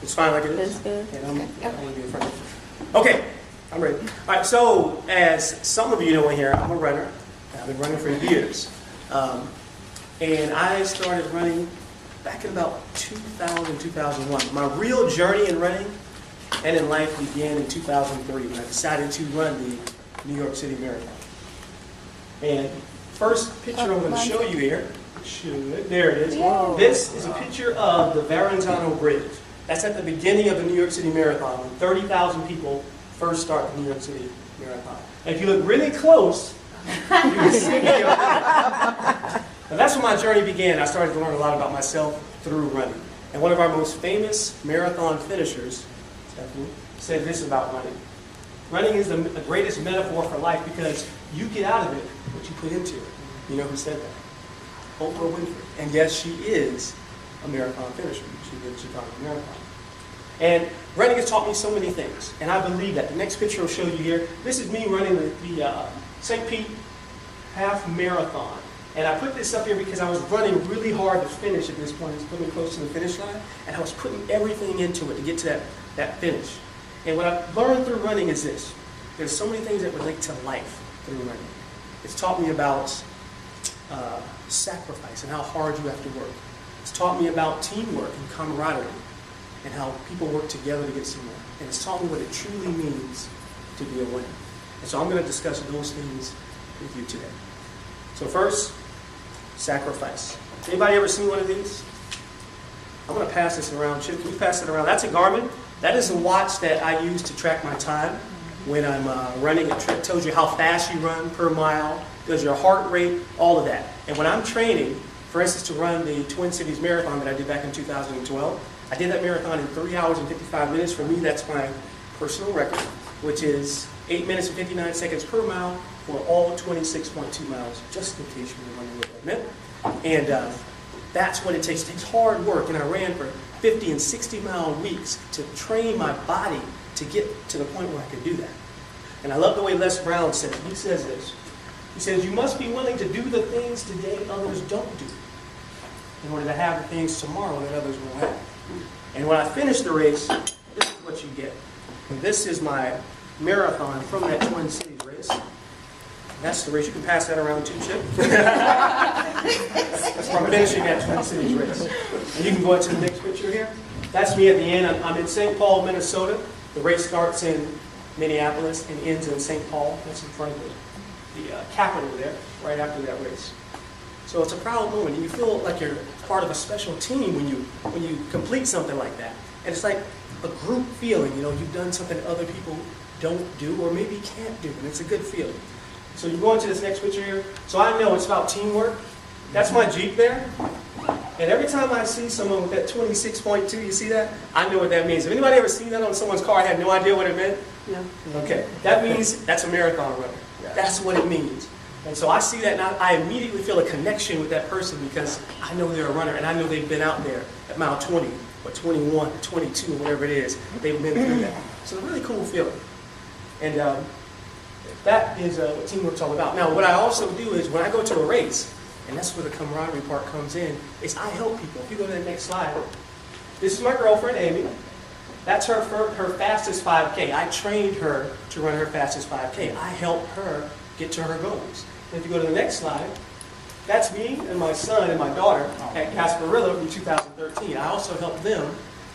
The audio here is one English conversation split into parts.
It's fine like it is? It's good. And I'm going to be in front of you. Okay, I'm ready. All right, so as some of you know in here, I'm a runner. I've been running for years. And I started running back in about 2000, 2001. My real journey in running and in life began in 2003 when I decided to run the New York City Marathon. And first picture I'm going to show you here, there it is. Whoa. This is a picture of the Verrazano Bridge. That's at the beginning of the New York City Marathon when 30,000 people first start the New York City Marathon. And if you look really close, you can see me. And that's when my journey began. I started to learn a lot about myself through running. And one of our most famous marathon finishers, Stephanie, said this about running. Running is the greatest metaphor for life because you get out of it what you put into it. You know who said that? Oprah Winfrey. And yes, she is a marathon finisher. She did the Chicago Marathon. And running has taught me so many things. And I believe that. The next picture will show you here. This is me running the St. Pete Half Marathon. And I put this up here because I was running really hard to finish at this point. It's putting close to the finish line. And I was putting everything into it to get to that finish. And what I've learned through running is this. There's so many things that relate to life through running. It's taught me about sacrifice and how hard you have to work. It's taught me about teamwork and camaraderie and how people work together to get somewhere. And it's taught me what it truly means to be a winner. And so I'm going to discuss those things with you today. So first, sacrifice. Anybody ever seen one of these? I'm going to pass this around. Chip, can you pass it around? That's a Garmin. That is a watch that I use to track my time when I'm running. It tells you how fast you run per mile, does your heart rate, all of that. And when I'm training, for instance, to run the Twin Cities Marathon that I did back in 2012, I did that marathon in 3 hours and 55 minutes. For me, that's my personal record, which is 8 minutes and 59 seconds per mile for all 26.2 miles, just in case you were wondering what that meant. And that's what it takes. It takes hard work, and I ran for 50 and 60 mile weeks to train my body to get to the point where I could do that. And I love the way Les Brown says it. He says this. He says, you must be willing to do the things today others don't do in order to have the things tomorrow that others will have. And when I finish the race, this is what you get. And this is my marathon from that Twin Cities race. And that's the race. You can pass that around too, Chip. That's from finishing that Twin Cities race. And you can go into the next picture here. That's me at the end. I'm in St. Paul, Minnesota. The race starts in Minneapolis and ends in St. Paul. That's in front of the capital there, right after that race. So it's a proud moment, and you feel like you're part of a special team when you complete something like that. And it's like a group feeling. You know, you've done something other people don't do or maybe can't do, and it's a good feeling. So you go into this next picture here. So I know it's about teamwork. That's my Jeep there. And every time I see someone with that 26.2, you see that? I know what that means. Have anybody ever seen that on someone's car? I had no idea what it meant? No. Okay. That means that's a marathon runner. That's what it means. And so I see that and I immediately feel a connection with that person because I know they're a runner and I know they've been out there at mile 20 or 21 or 22 or whatever it is. They've been through that. So it's a really cool feeling. And that is what teamwork's all about. Now, what I also do is when I go to a race, and that's where the camaraderie part comes in, is I help people. If you go to the next slide, this is my girlfriend, Amy. That's her fastest 5K. I trained her to run her fastest 5K. I helped her get to her goals. And if you go to the next slide, that's me and my son and my daughter at Gasparilla from 2013. I also helped them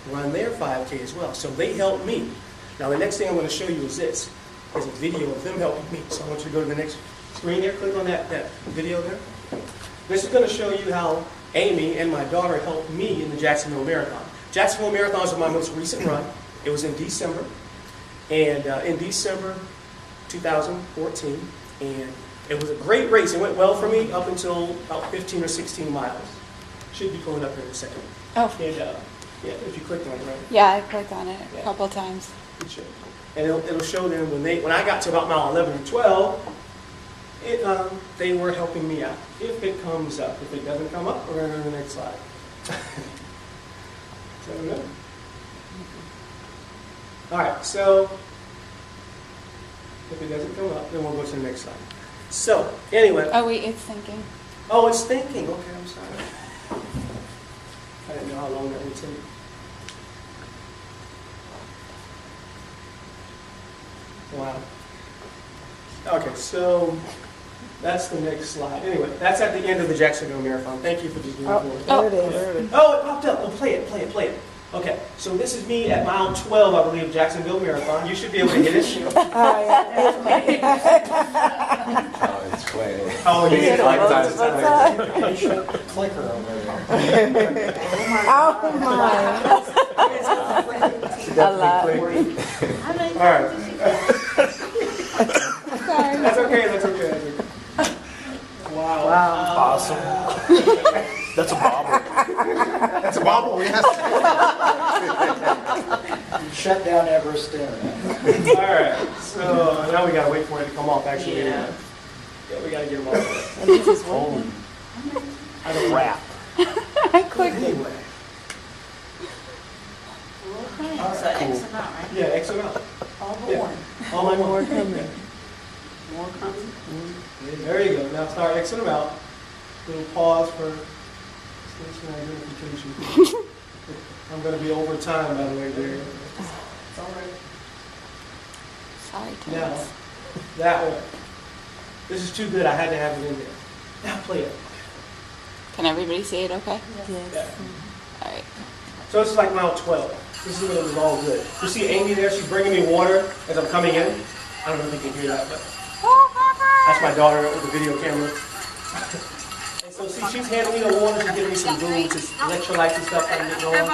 run their 5K as well. So they helped me. Now the next thing I'm going to show you is this. There's a video of them helping me. So I want you to go to the next screen here. Click on that video there. This is going to show you how Amy and my daughter helped me in the Jacksonville Marathon. Jacksonville Marathon was my most recent run. It was in December. And in December 2014. And it was a great race. It went well for me up until about 15 or 16 miles. Should be pulling up here in a second. Oh. And yeah, if you clicked on it, right? Yeah, I clicked on it a couple times. It should. And it'll show them when I got to about mile 11 or 12, they were helping me out. If it comes up. If it doesn't come up, we're going to go to the next slide. So, no. All right, so if it doesn't come up, then we'll go to the next slide. So, anyway. Oh, wait, it's thinking. Oh, it's thinking. Okay, I'm sorry. I didn't know how long that would take. Wow. Okay, so that's the next slide. Anyway, that's at the end of the Jacksonville Marathon. Thank you for just doing it. Oh. There it is. Oh, it popped up. Well, play it. Okay, so this is me at mile 12, I believe, Jacksonville Marathon. You should be able to hit it. Oh, yeah. Oh, it's way. Oh, you hit it like that. Clicker over there. Oh, my. A lot. All right. Sorry. That's okay. Wow. Awesome. That's a bobble. That's a bobble, yes. Shut down Everest Dinner. All right, so now we gotta wait for it to come off, actually. Yeah, we gotta get them off. And this is working. I don't Wrap. I clicked. Anyway, So X amount, right? yeah, X amount. All but Yeah. one. All my More more. coming. More coming. There you go. Now start Xing them out. Little pause for station identification. I'm gonna be over time, by the way, there. It's all right. Sorry, Now, Terence. that one. This is too good. I had to have it in there. Now play it. Can everybody see it okay? Yes. Yeah. All right. So this is like mile 12. This is when it was all good. You see Amy there? She's bringing me water as I'm coming in. I don't know if you can hear that, but that's my daughter with the video camera. And so see, she's handing me the water. She's giving me some food, just electrolytes and stuff I can get going. And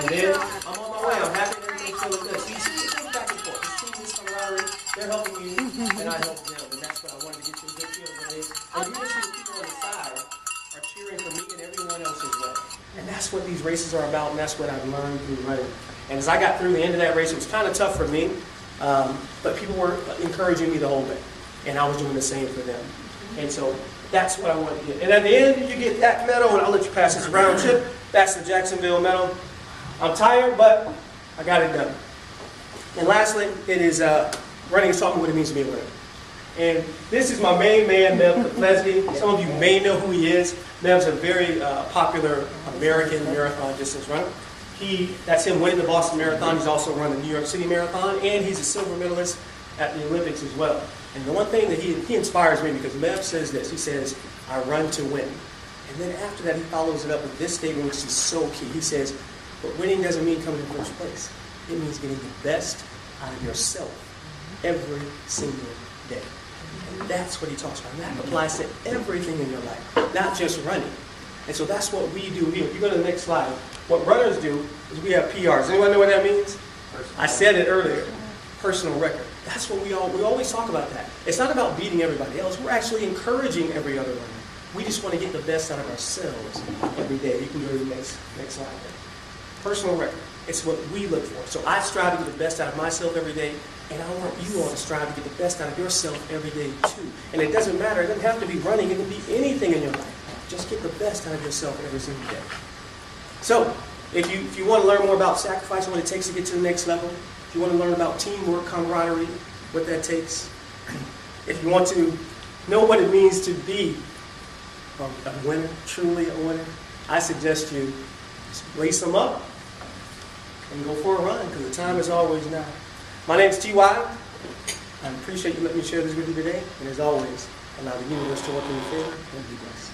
then I'm on my way. I'm happy that everything's feeling good. See, it goes back and forth. You see this camaraderie. They're helping me, and I help them. And that's what I wanted to get you a good feeling today. And you can see the people on the side are cheering for me and everyone else as well. And that's what these races are about, and that's what I've learned through running. And as I got through the end of that race, it was kind of tough for me, but people were encouraging me the whole way, and I was doing the same for them. And so that's what I wanted to get. And at the end, you get that medal, and I'll let you pass this around. Chip, that's the Jacksonville medal. I'm tired, but I got it done. And lastly, it is running is something what it means to be a winner. And this is my main man, Mev Keflezny. Some of you may know who he is. Mev's a very popular American marathon distance runner. That's him winning the Boston Marathon. He's also run the New York City Marathon, and he's a silver medalist at the Olympics as well. And the one thing that he inspires me, because Mev says this, he says, I run to win. And then after that, he follows it up with this statement, which is so key. He says, but winning doesn't mean coming in first place. It means getting the best out of yourself every single day. And that's what he talks about. And that applies to everything in your life, not just running. And so that's what we do here. If you go to the next slide, what runners do is we have PRs. Anyone know what that means? I said it earlier. Personal record. That's what we always talk about that. It's not about beating everybody else. We're actually encouraging every other runner. We just want to get the best out of ourselves every day. You can go to the next slide there. Personal record. It's what we look for. So I strive to get the best out of myself every day, and I want you all to strive to get the best out of yourself every day too. And it doesn't matter. It doesn't have to be running. It can be anything in your life. Just get the best out of yourself every single day. So, if you want to learn more about sacrifice and what it takes to get to the next level, if you want to learn about teamwork, camaraderie, what that takes, if you want to know what it means to be a winner, truly a winner, I suggest you lace them up and go for a run, because the time is always now. My name is T.Y. I appreciate you letting me share this with you today, and as always, allow the universe to work in your favor and be blessed.